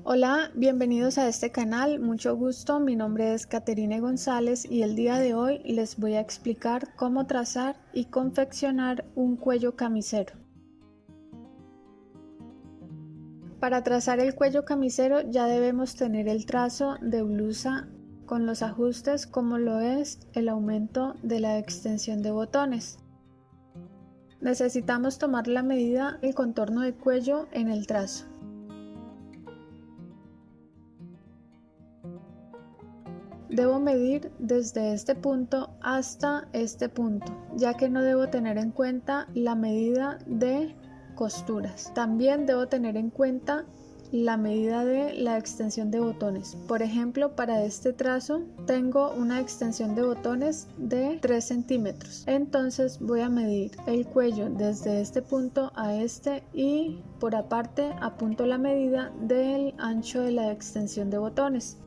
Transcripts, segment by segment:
Hola, bienvenidos a este canal, mucho gusto, mi nombre es Caterine González y el día de hoy les voy a explicar cómo trazar y confeccionar un cuello camisero. Para trazar el cuello camisero ya debemos tener el trazo de blusa con los ajustes como lo es el aumento de la extensión de botones. Necesitamos tomar la medida del contorno de cuello en el trazo. Debo medir desde este punto hasta este punto, ya que no debo tener en cuenta la medida de costuras. También debo tener en cuenta la medida de la extensión de botones. Por ejemplo, para este trazo tengo una extensión de botones de 3 centímetros. Entonces voy a medir el cuello desde este punto a este y por aparte apunto la medida del ancho de la extensión de botones.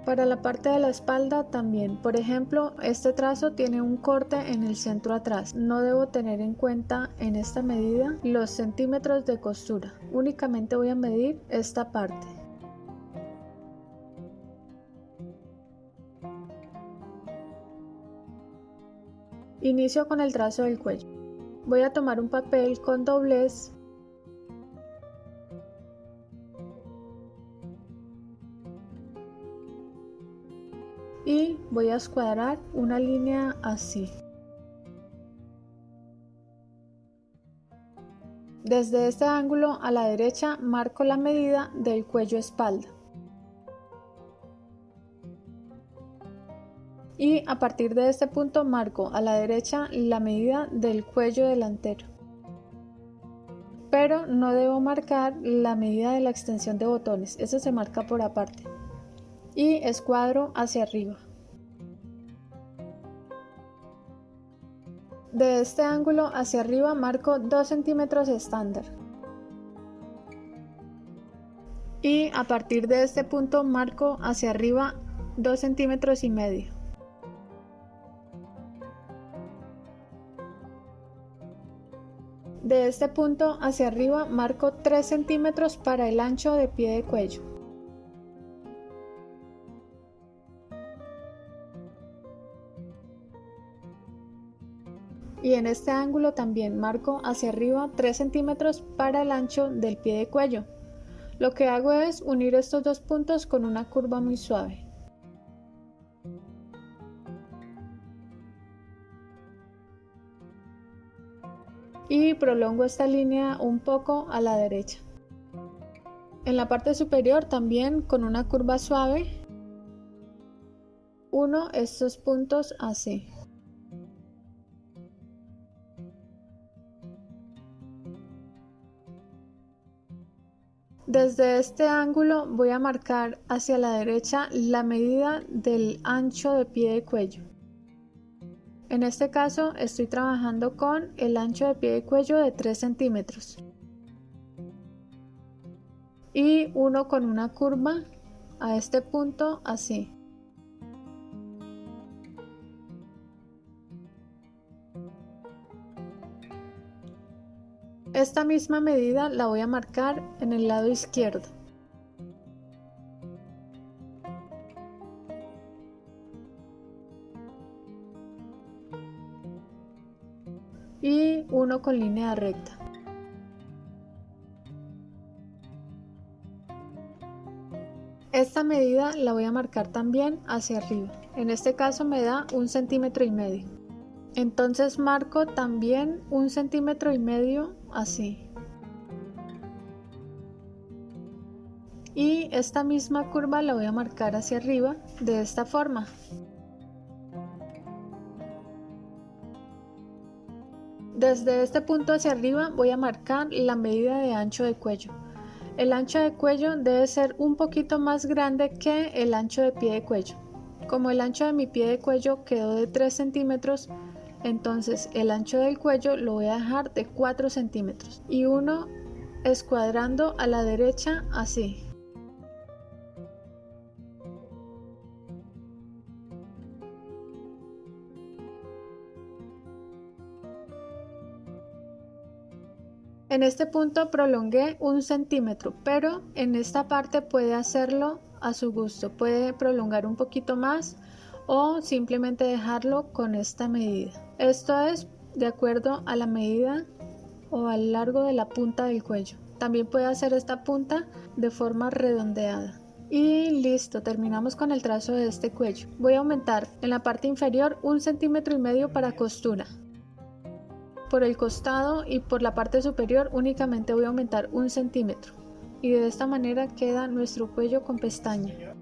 Para la parte de la espalda también, por ejemplo, este trazo tiene un corte en el centro atrás. No debo tener en cuenta en esta medida los centímetros de costura. Únicamente voy a medir esta parte. Inicio con el trazo del cuello. Voy a tomar un papel con doblez y voy a escuadrar una línea así. Desde este ángulo a la derecha marco la medida del cuello espalda. Y a partir de este punto marco a la derecha la medida del cuello delantero. Pero no debo marcar la medida de la extensión de botones, eso se marca por aparte. Y escuadro hacia arriba. De este ángulo hacia arriba marco 2 centímetros estándar. Y a partir de este punto marco hacia arriba 2 centímetros y medio. De este punto hacia arriba marco 3 centímetros para el ancho de pie de cuello. Y en este ángulo también marco hacia arriba 3 centímetros para el ancho del pie de cuello. Lo que hago es unir estos dos puntos con una curva muy suave. Y prolongo esta línea un poco a la derecha. En la parte superior también con una curva suave uno estos puntos así. Desde este ángulo voy a marcar hacia la derecha la medida del ancho de pie de cuello. En este caso estoy trabajando con el ancho de pie de cuello de 3 centímetros. Y uno con una curva a este punto así. Esta misma medida la voy a marcar en el lado izquierdo. Y uno con línea recta. Esta medida la voy a marcar también hacia arriba. En este caso me da 1,5 centímetros. Entonces marco también 1,5 centímetros así. Y esta misma curva la voy a marcar hacia arriba de esta forma. Desde este punto hacia arriba voy a marcar la medida de ancho de cuello. El ancho de cuello debe ser un poquito más grande que el ancho de pie de cuello. Como el ancho de mi pie de cuello quedó de 3 centímetros, entonces el ancho del cuello lo voy a dejar de 4 centímetros. Y uno escuadrando a la derecha así. En este punto prolongué 1 centímetro, pero en esta parte puede hacerlo a su gusto, puede prolongar un poquito más o simplemente dejarlo con esta medida. Esto es de acuerdo a la medida o al largo de la punta del cuello. También puede hacer esta punta de forma redondeada. Y listo, terminamos con el trazo de este cuello. Voy a aumentar en la parte inferior 1,5 centímetros para costura. Por el costado y por la parte superior únicamente voy a aumentar 1 centímetro. Y de esta manera queda nuestro cuello con pestaña.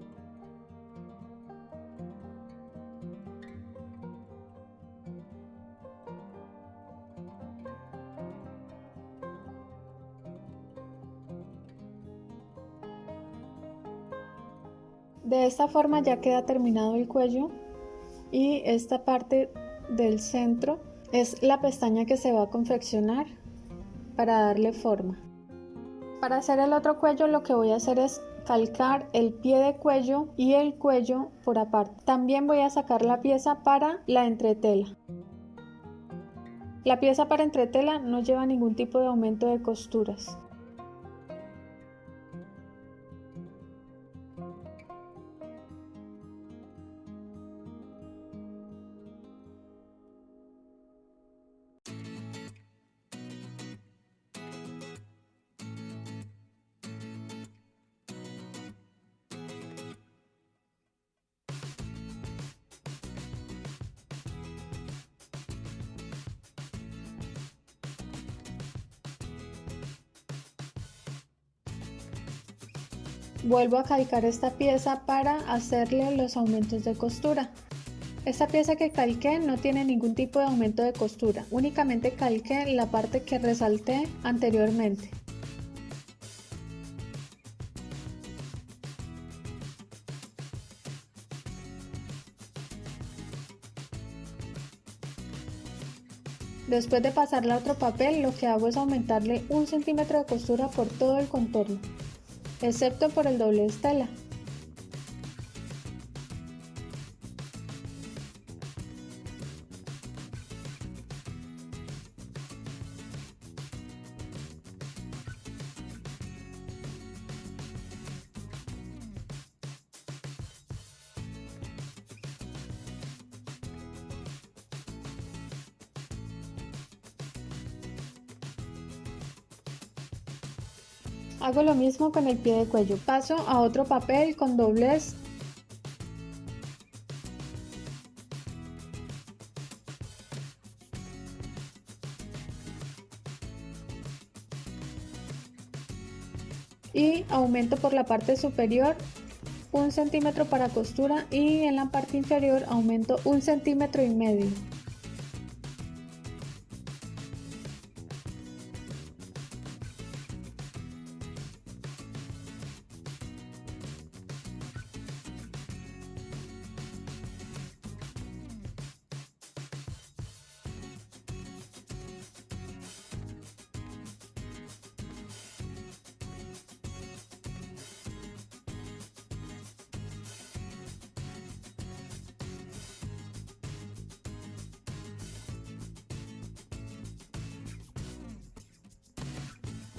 De esta forma ya queda terminado el cuello y esta parte del centro es la pestaña que se va a confeccionar para darle forma. Para hacer el otro cuello lo que voy a hacer es calcar el pie de cuello y el cuello por aparte. También voy a sacar la pieza para la entretela. La pieza para entretela no lleva ningún tipo de aumento de costuras. Vuelvo a calcar esta pieza para hacerle los aumentos de costura. Esta pieza que calqué no tiene ningún tipo de aumento de costura, únicamente calqué la parte que resalté anteriormente. Después de pasarla a otro papel, lo que hago es aumentarle 1 centímetro de costura por todo el contorno, excepto por el doblez tela. Hago lo mismo con el pie de cuello. Paso a otro papel con doblez. Y aumento por la parte superior 1 centímetro para costura y en la parte inferior aumento 1,5 centímetros.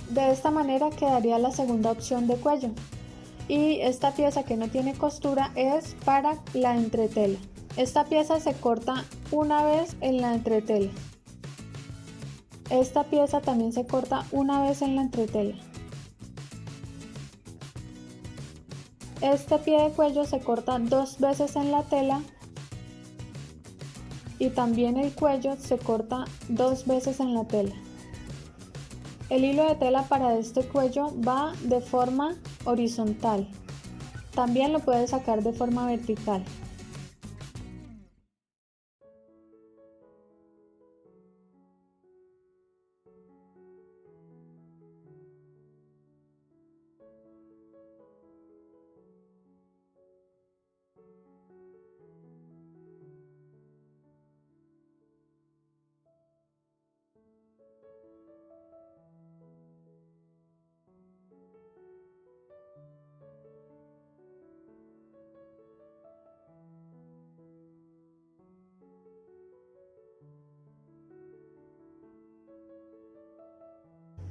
De esta manera quedaría la segunda opción de cuello. Y esta pieza que no tiene costura es para la entretela. Esta pieza se corta una vez en la entretela. Esta pieza también se corta una vez en la entretela. Este pie de cuello se corta 2 veces en la tela y también el cuello se corta 2 veces en la tela. El hilo de tela para este cuello va de forma horizontal. También lo puedes sacar de forma vertical.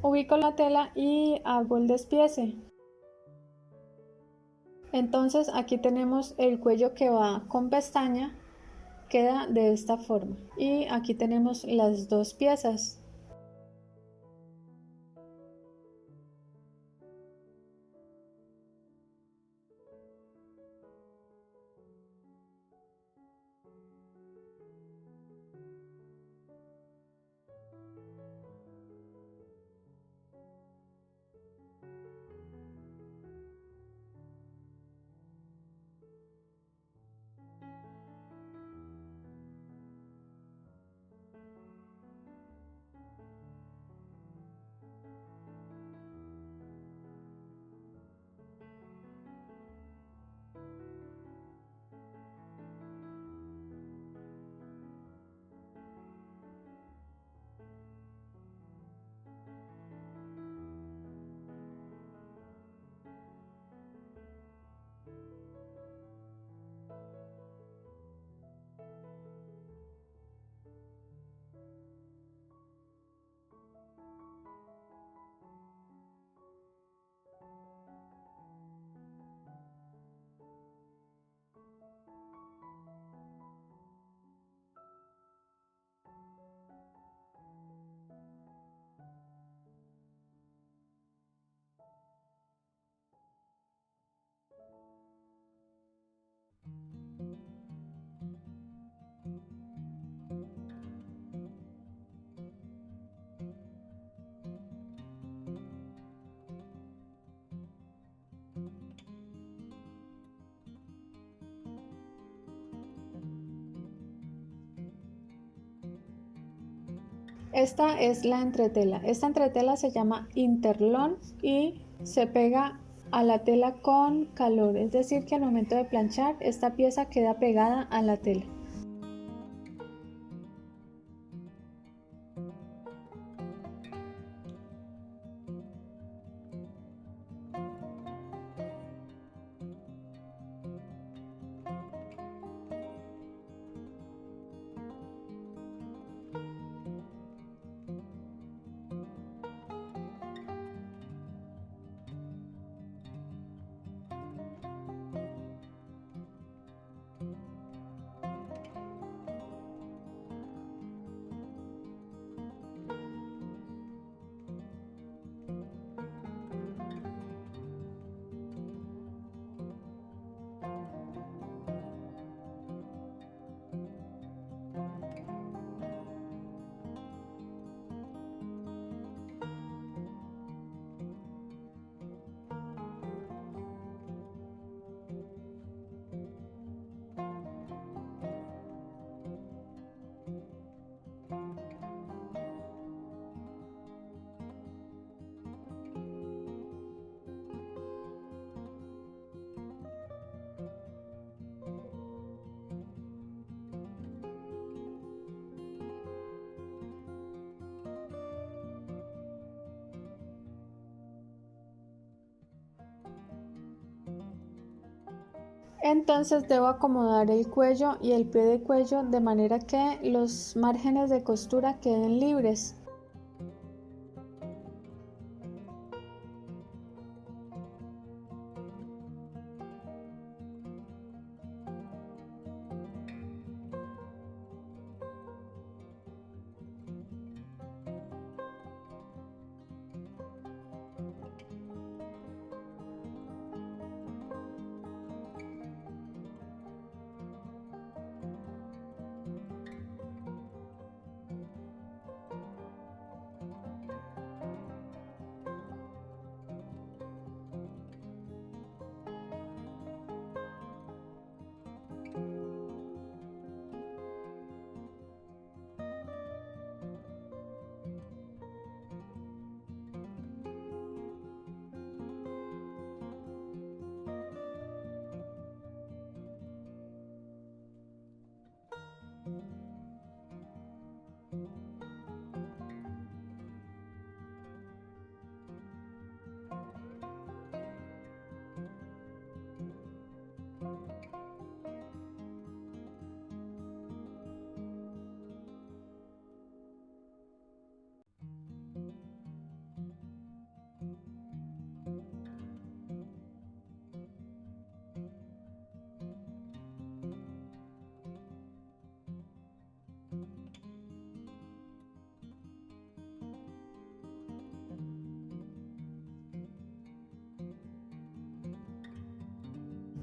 Ubico la tela y hago el despiece. Entonces aquí tenemos el cuello que va con pestaña, queda de esta forma. Y aquí tenemos las dos piezas. Esta es la entretela. Esta entretela se llama interlón y se pega a la tela con calor, es decir que al momento de planchar esta pieza queda pegada a la tela. Entonces debo acomodar el cuello y el pie de cuello de manera que los márgenes de costura queden libres.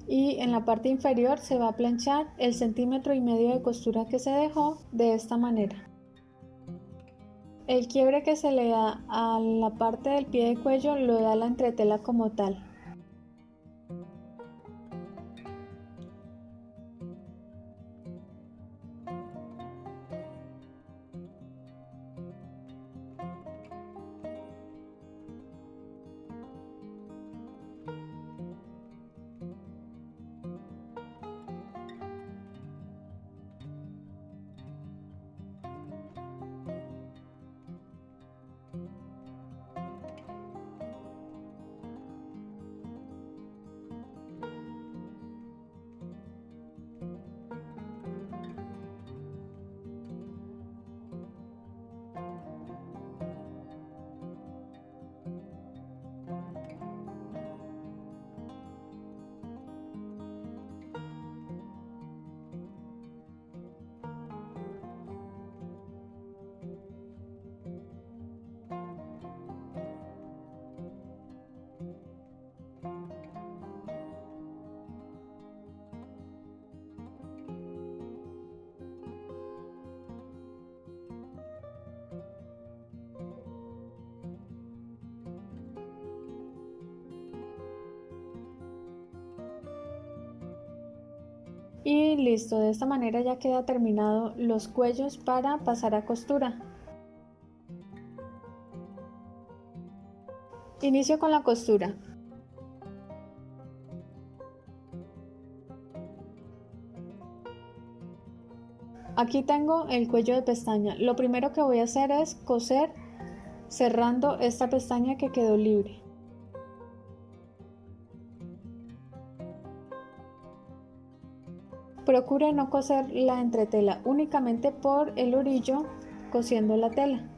y en la parte inferior se va a planchar el 1,5 cm de costura que se dejó de esta manera. El quiebre que se le da a la parte del pie de cuello lo da la entretela como tal. Y listo, de esta manera ya queda terminado los cuellos para pasar a costura. Inicio con la costura. Aquí tengo el cuello de pestaña. Lo primero que voy a hacer es coser cerrando esta pestaña que quedó libre. Procure no coser la entretela, únicamente por el orillo cosiendo la tela.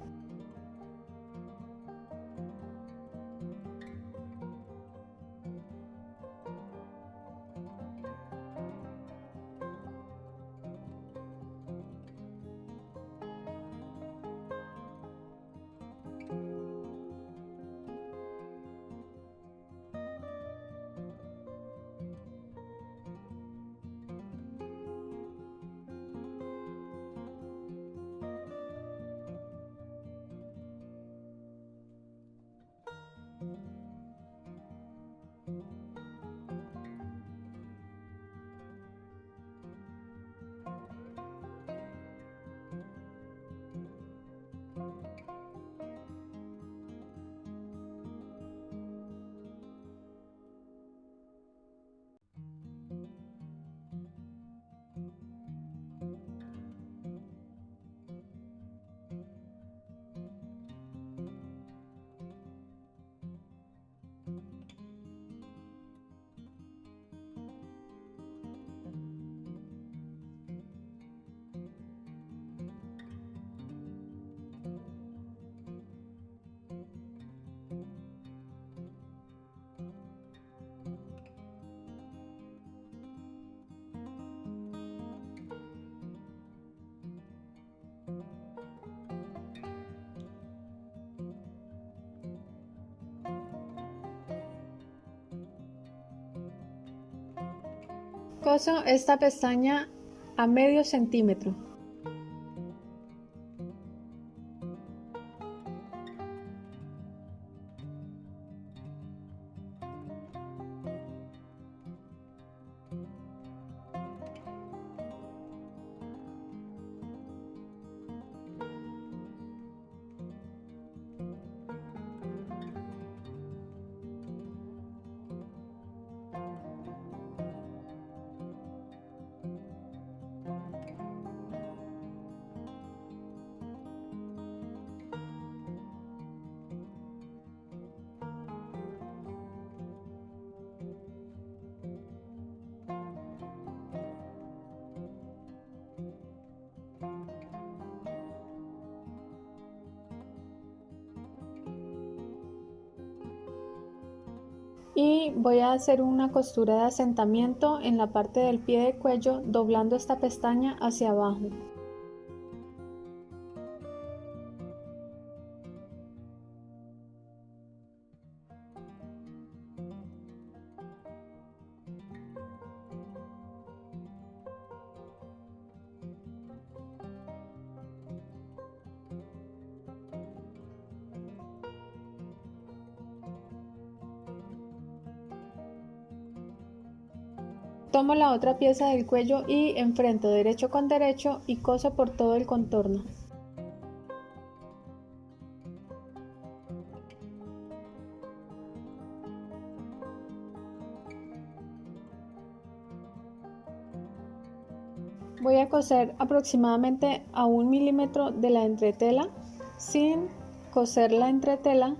Coso esta pestaña a medio centímetro. Y voy a hacer una costura de asentamiento en la parte del pie de cuello, doblando esta pestaña hacia abajo. Tomo la otra pieza del cuello y enfrento derecho con derecho y coso por todo el contorno. Voy a coser aproximadamente a 1 milímetro de la entretela sin coser la entretela.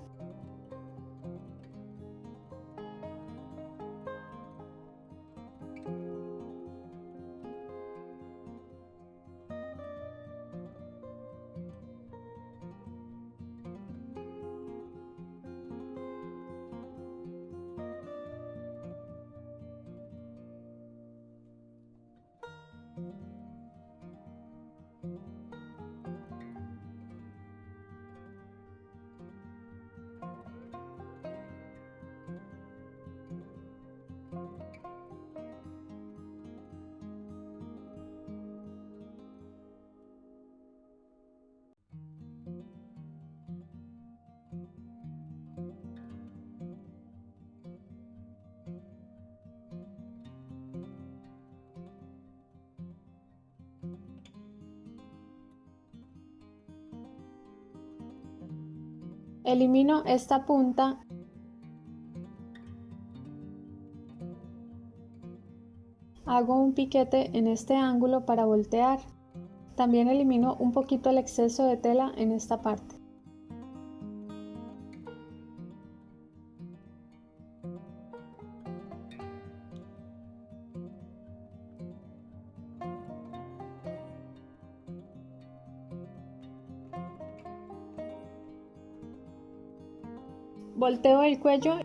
Elimino esta punta . Hago un piquete en este ángulo para voltear. También elimino un poquito el exceso de tela en esta parte. Volteo el cuello .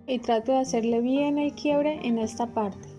Y trato de hacerle bien el quiebre en esta parte.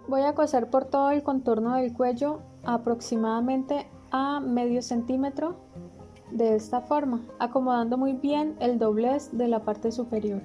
Voy a coser por todo el contorno del cuello aproximadamente a medio centímetro de esta forma, acomodando muy bien el doblez de la parte superior.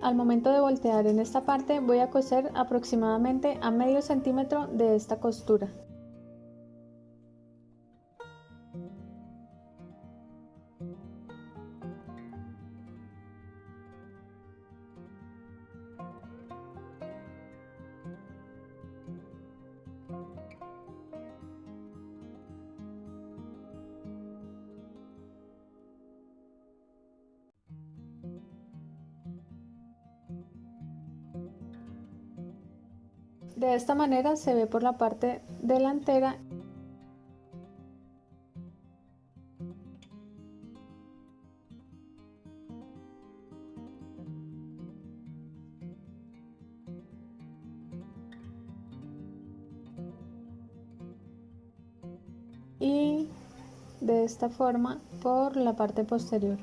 Al momento de voltear en esta parte voy a coser aproximadamente a medio centímetro de esta costura. De esta manera se ve por la parte delantera . Y de esta forma por la parte posterior.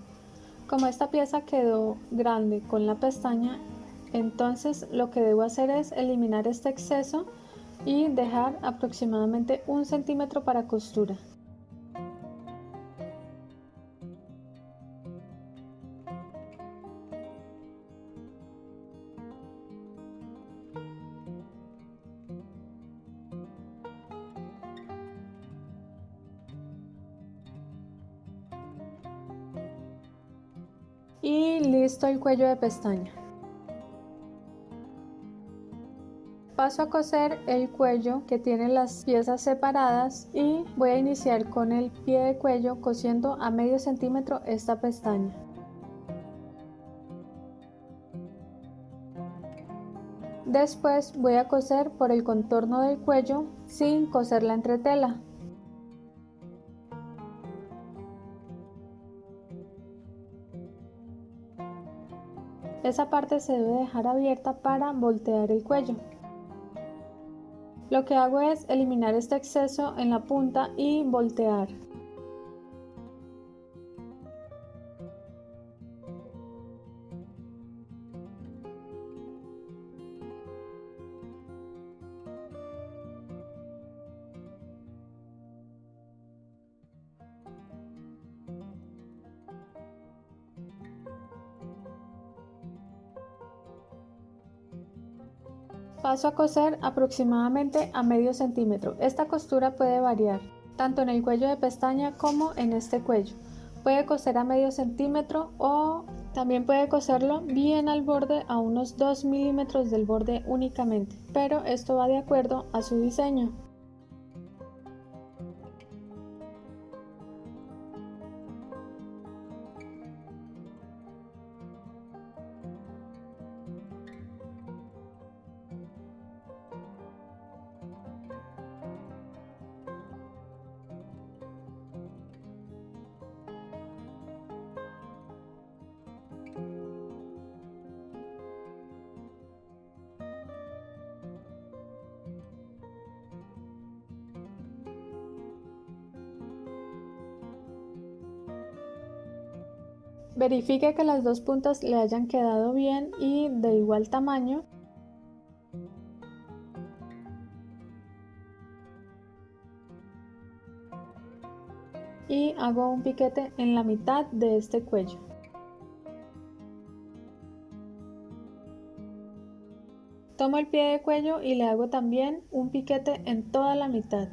Como esta pieza quedó grande con la pestaña, entonces lo que debo hacer es eliminar este exceso y dejar aproximadamente 1 centímetro para costura. Y listo el cuello de pestaña. Paso a coser el cuello que tiene las piezas separadas y voy a iniciar con el pie de cuello cosiendo a medio centímetro esta pestaña. Después voy a coser por el contorno del cuello sin coser la entretela. Esa parte se debe dejar abierta para voltear el cuello. Lo que hago es eliminar este exceso en la punta y voltear. Paso a coser aproximadamente a medio centímetro. Esta costura puede variar, tanto en el cuello de pestaña como en este cuello. Puede coser a medio centímetro o también puede coserlo bien al borde a unos 2 milímetros del borde únicamente, pero esto va de acuerdo a su diseño. Verifique que las dos puntas le hayan quedado bien y de igual tamaño. Y hago un piquete en la mitad de este cuello. Tomo el pie de cuello y le hago también un piquete en toda la mitad.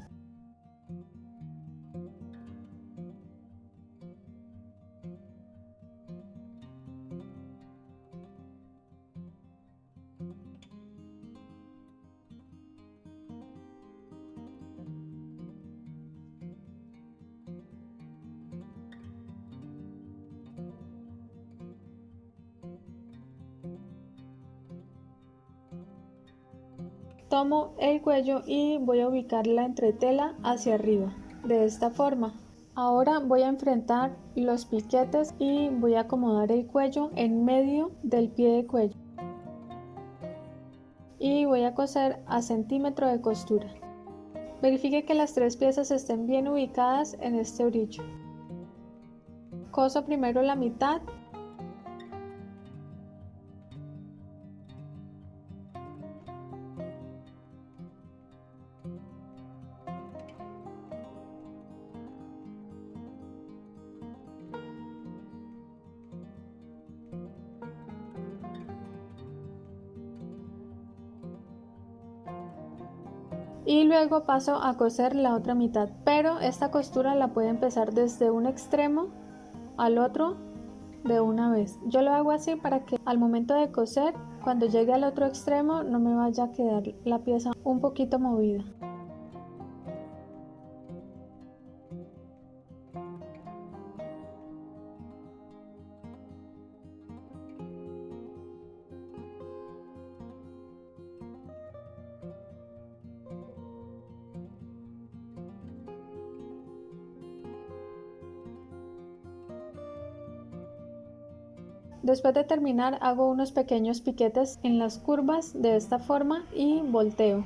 Tomo el cuello y voy a ubicar la entretela hacia arriba, de esta forma. Ahora voy a enfrentar los piquetes y voy a acomodar el cuello en medio del pie de cuello. Y voy a coser a centímetro de costura. Verifique que las tres piezas estén bien ubicadas en este orillo. Coso primero la mitad. Y luego paso a coser la otra mitad, pero esta costura la puede empezar desde un extremo al otro de una vez. Yo lo hago así para que al momento de coser, cuando llegue al otro extremo, no me vaya a quedar la pieza un poquito movida. Después de terminar, hago unos pequeños piquetes en las curvas de esta forma y volteo.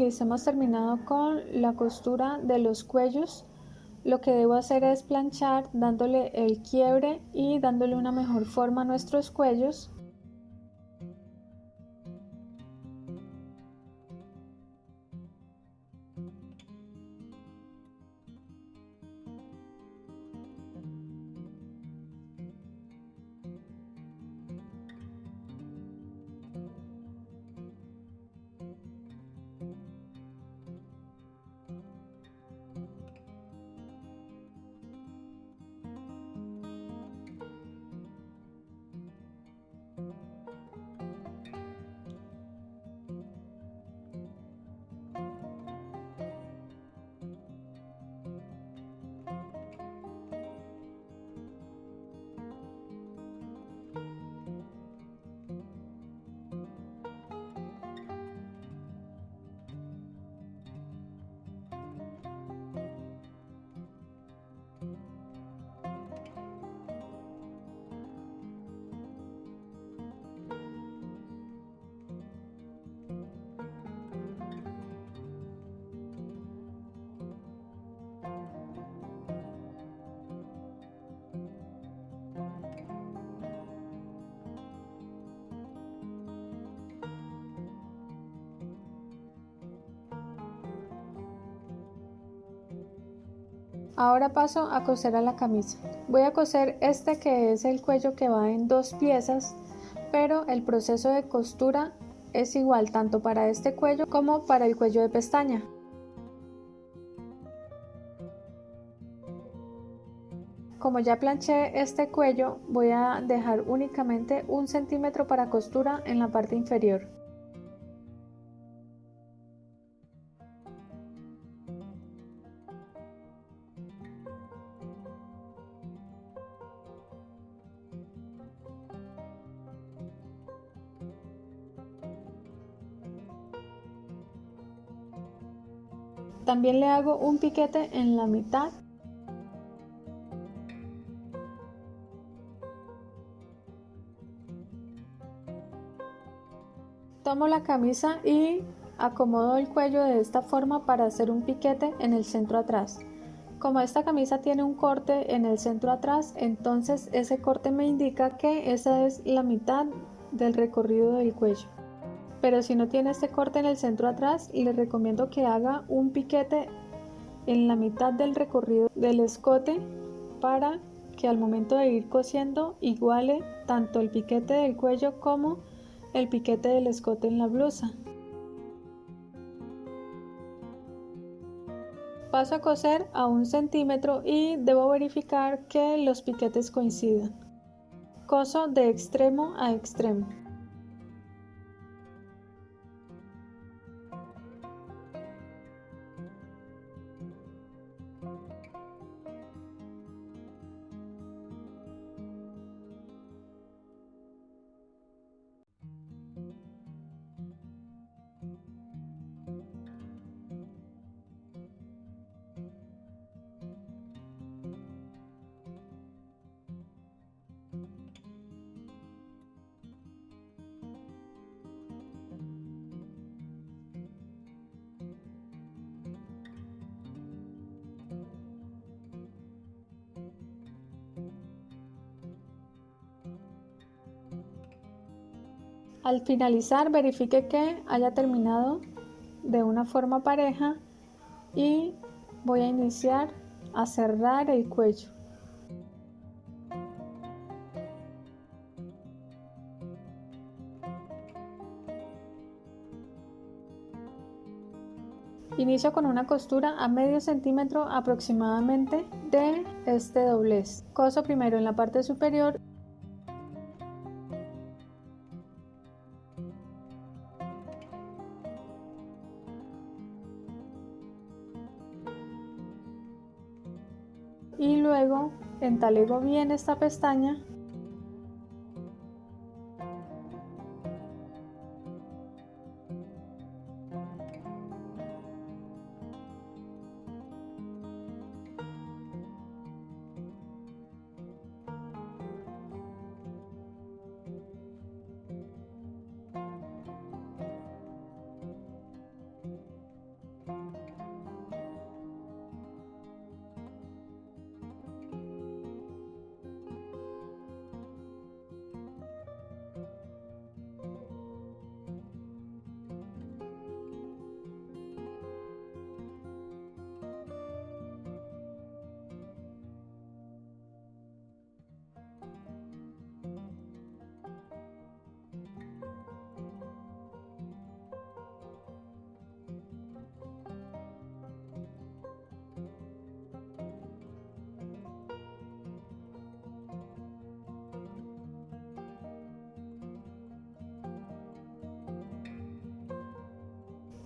Listo, hemos terminado con la costura de los cuellos. Lo que debo hacer es planchar dándole el quiebre y dándole una mejor forma a nuestros cuellos. Ahora paso a coser a la camisa. Voy a coser este que es el cuello que va en 2 piezas, pero el proceso de costura es igual tanto para este cuello como para el cuello de pestaña. Como ya planché este cuello, voy a dejar únicamente 1 centímetro para costura en la parte inferior. También le hago un piquete en la mitad. Tomo la camisa y acomodo el cuello de esta forma para hacer un piquete en el centro atrás. Como esta camisa tiene un corte en el centro atrás, entonces ese corte me indica que esa es la mitad del recorrido del cuello. Pero si no tiene este corte en el centro atrás, le recomiendo que haga un piquete en la mitad del recorrido del escote para que al momento de ir cosiendo iguale tanto el piquete del cuello como el piquete del escote en la blusa. Paso a coser a 1 centímetro y debo verificar que los piquetes coincidan. Coso de extremo a extremo. Al finalizar, verifique que haya terminado de una forma pareja y voy a iniciar a cerrar el cuello. Inicio con una costura a medio centímetro aproximadamente de este doblez. Coso primero en la parte superior y luego entalego bien esta pestaña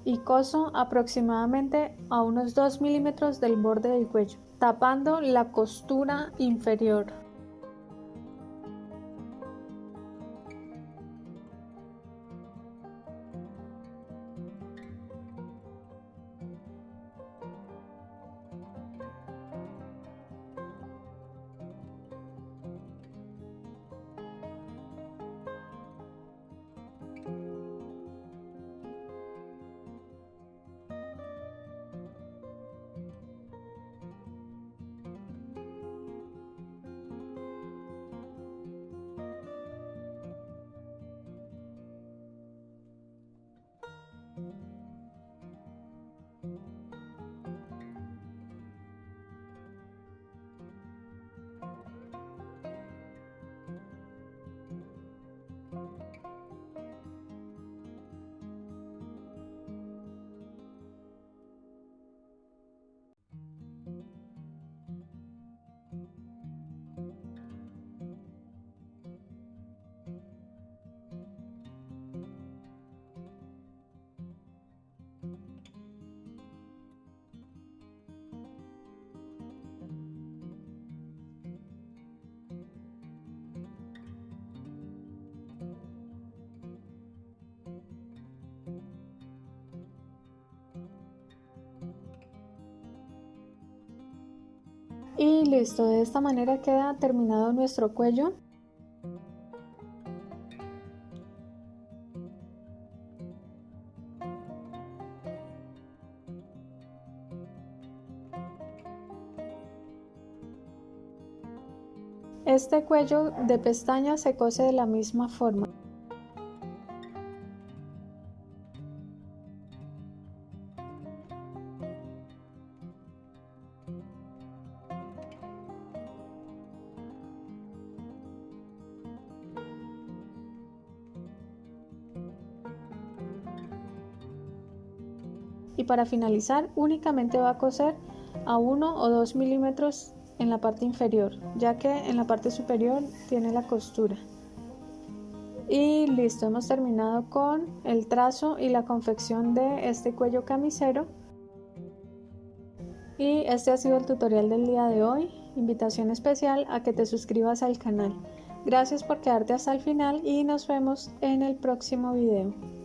y coso aproximadamente a unos 2 milímetros del borde del cuello, tapando la costura inferior. Y listo, de esta manera queda terminado nuestro cuello. Este cuello de pestaña se cose de la misma forma. Y para finalizar únicamente va a coser a 1 o 2 milímetros en la parte inferior, ya que en la parte superior tiene la costura. Y listo, hemos terminado con el trazo y la confección de este cuello camisero. Y este ha sido el tutorial del día de hoy. Invitación especial a que te suscribas al canal. Gracias por quedarte hasta el final y nos vemos en el próximo video.